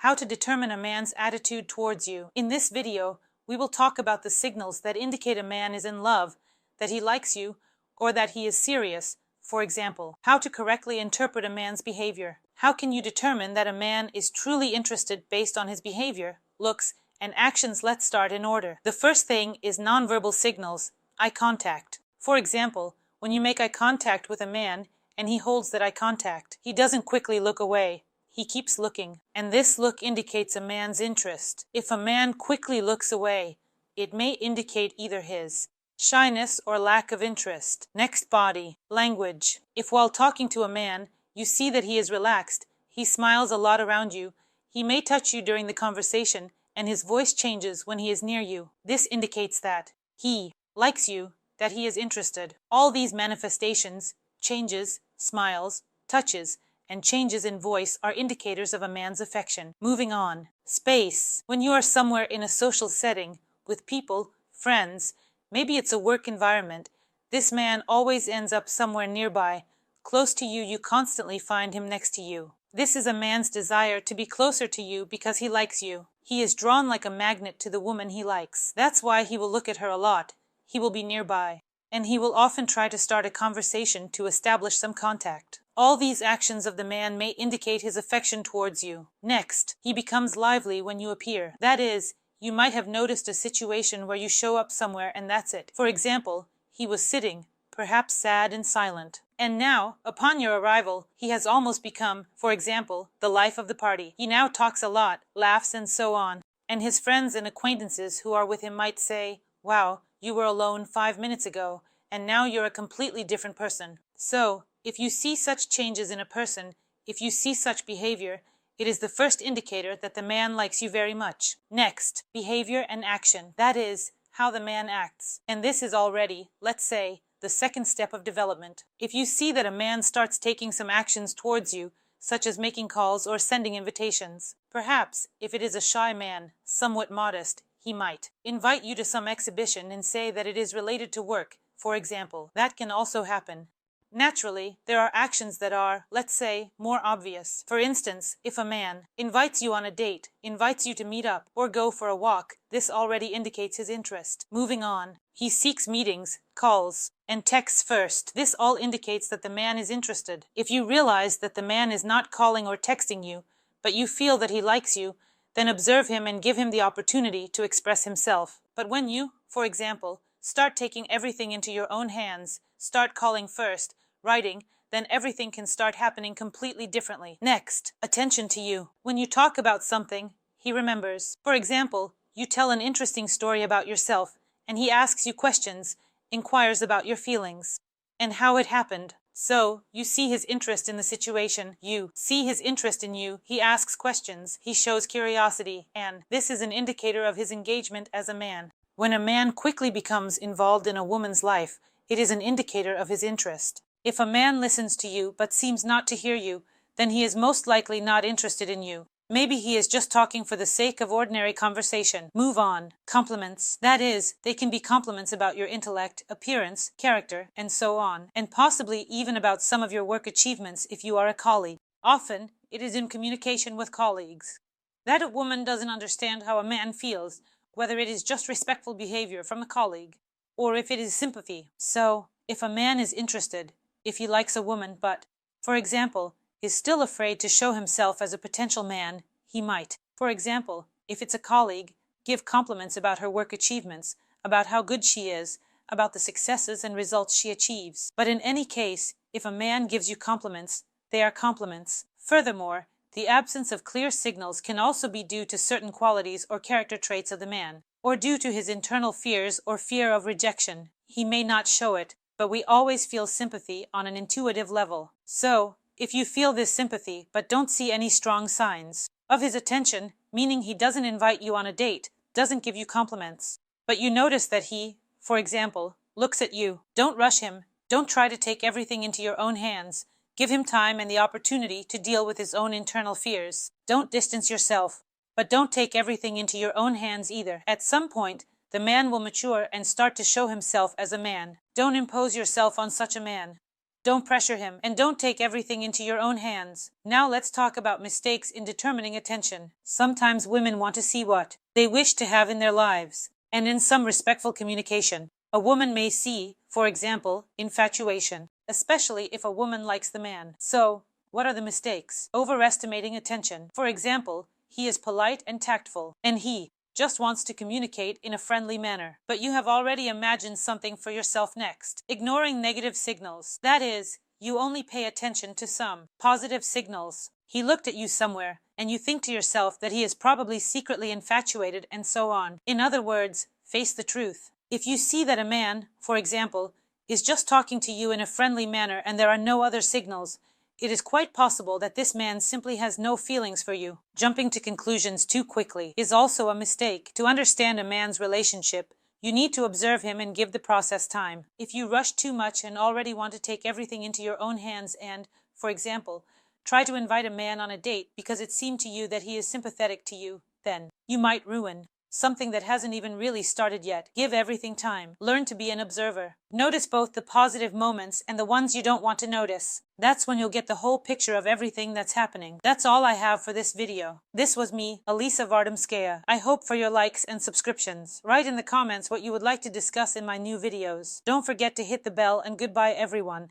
How to determine a man's attitude towards you. In this video, we will talk about the signals that indicate a man is in love, that he likes you, or that he is serious. For example, how to correctly interpret a man's behavior. How can you determine that a man is truly interested based on his behavior, looks, and actions? Let's start in order. The first thing is nonverbal signals, eye contact. For example, when you make eye contact with a man and he holds that eye contact, he doesn't quickly look away. He keeps looking, and this look indicates a man's interest. If a man quickly looks away, it may indicate either his shyness or lack of interest. Next, body language. If while talking to a man, you see that he is relaxed, he smiles a lot around you, he may touch you during the conversation, and his voice changes when he is near you. This indicates that he likes you, that he is interested. All these manifestations, changes, smiles, touches, and changes in voice are indicators of a man's affection. Moving on. Space. When you are somewhere in a social setting, with people, friends, maybe it's a work environment, this man always ends up somewhere nearby. Close to you, you constantly find him next to you. This is a man's desire to be closer to you because he likes you. He is drawn like a magnet to the woman he likes. That's why he will look at her a lot. He will be nearby, and he will often try to start a conversation to establish some contact. All these actions of the man may indicate his affection towards you. Next, he becomes lively when you appear. That is, you might have noticed a situation where you show up somewhere and that's it. For example, he was sitting, perhaps sad and silent. And now, upon your arrival, he has almost become, for example, the life of the party. He now talks a lot, laughs, and so on. And his friends and acquaintances who are with him might say, "Wow, you were alone 5 minutes ago, and now you're a completely different person." So, if you see such changes in a person, if you see such behavior, it is the first indicator that the man likes you very much. Next, behavior and action. That is, how the man acts. And this is already, let's say, the second step of development. If you see that a man starts taking some actions towards you, such as making calls or sending invitations, perhaps, if it is a shy man, somewhat modest, he might invite you to some exhibition and say that it is related to work, for example. That can also happen. Naturally, there are actions that are, let's say, more obvious. For instance, if a man invites you on a date, invites you to meet up, or go for a walk, this already indicates his interest. Moving on, he seeks meetings, calls, and texts first. This all indicates that the man is interested. If you realize that the man is not calling or texting you, but you feel that he likes you, then observe him and give him the opportunity to express himself. But when you, for example, start taking everything into your own hands, start calling first, writing, then everything can start happening completely differently. Next, attention to you. When you talk about something, he remembers. For example, you tell an interesting story about yourself, and he asks you questions, inquires about your feelings, and how it happened. So, you see his interest in the situation. You see his interest in you. He asks questions. He shows curiosity, and this is an indicator of his engagement as a man. When a man quickly becomes involved in a woman's life, it is an indicator of his interest. If a man listens to you but seems not to hear you, then he is most likely not interested in you. Maybe he is just talking for the sake of ordinary conversation. Move on. Compliments. That is, they can be compliments about your intellect, appearance, character, and so on, and possibly even about some of your work achievements if you are a colleague. Often, it is in communication with colleagues that a woman doesn't understand how a man feels, whether it is just respectful behavior from a colleague, or if it is sympathy. So, if a man is interested, if he likes a woman but, for example, is still afraid to show himself as a potential man, he might, for example, if it's a colleague, give compliments about her work achievements, about how good she is, about the successes and results she achieves. But in any case, if a man gives you compliments, they are compliments. Furthermore, the absence of clear signals can also be due to certain qualities or character traits of the man, or due to his internal fears or fear of rejection. He may not show it, but we always feel sympathy on an intuitive level. So, if you feel this sympathy but don't see any strong signs of his attention, meaning he doesn't invite you on a date, doesn't give you compliments, but you notice that he, for example, looks at you, don't rush him, don't try to take everything into your own hands. Give him time and the opportunity to deal with his own internal fears. Don't distance yourself, but don't take everything into your own hands either. At some point, the man will mature and start to show himself as a man. Don't impose yourself on such a man. Don't pressure him, and don't take everything into your own hands. Now let's talk about mistakes in determining attention. Sometimes women want to see what they wish to have in their lives, and in some respectful communication, a woman may see, for example, infatuation, especially if a woman likes the man. So, what are the mistakes? Overestimating attention. For example, he is polite and tactful, and he just wants to communicate in a friendly manner. But you have already imagined something for yourself next. Ignoring negative signals. That is, you only pay attention to some positive signals. He looked at you somewhere, and you think to yourself that he is probably secretly infatuated and so on. In other words, face the truth. If you see that a man, for example, is just talking to you in a friendly manner and there are no other signals, it is quite possible that this man simply has no feelings for you. Jumping to conclusions too quickly is also a mistake. To understand a man's relationship, you need to observe him and give the process time. If you rush too much and already want to take everything into your own hands and, for example, try to invite a man on a date because it seemed to you that he is sympathetic to you, then you might ruin something that hasn't even really started yet. Give everything time. Learn to be an observer. Notice both the positive moments and the ones you don't want to notice. That's when you'll get the whole picture of everything that's happening. That's all I have for this video. This was me, Elisa Vardomskaya. I hope for your likes and subscriptions. Write in the comments what you would like to discuss in my new videos. Don't forget to hit the bell, and goodbye everyone.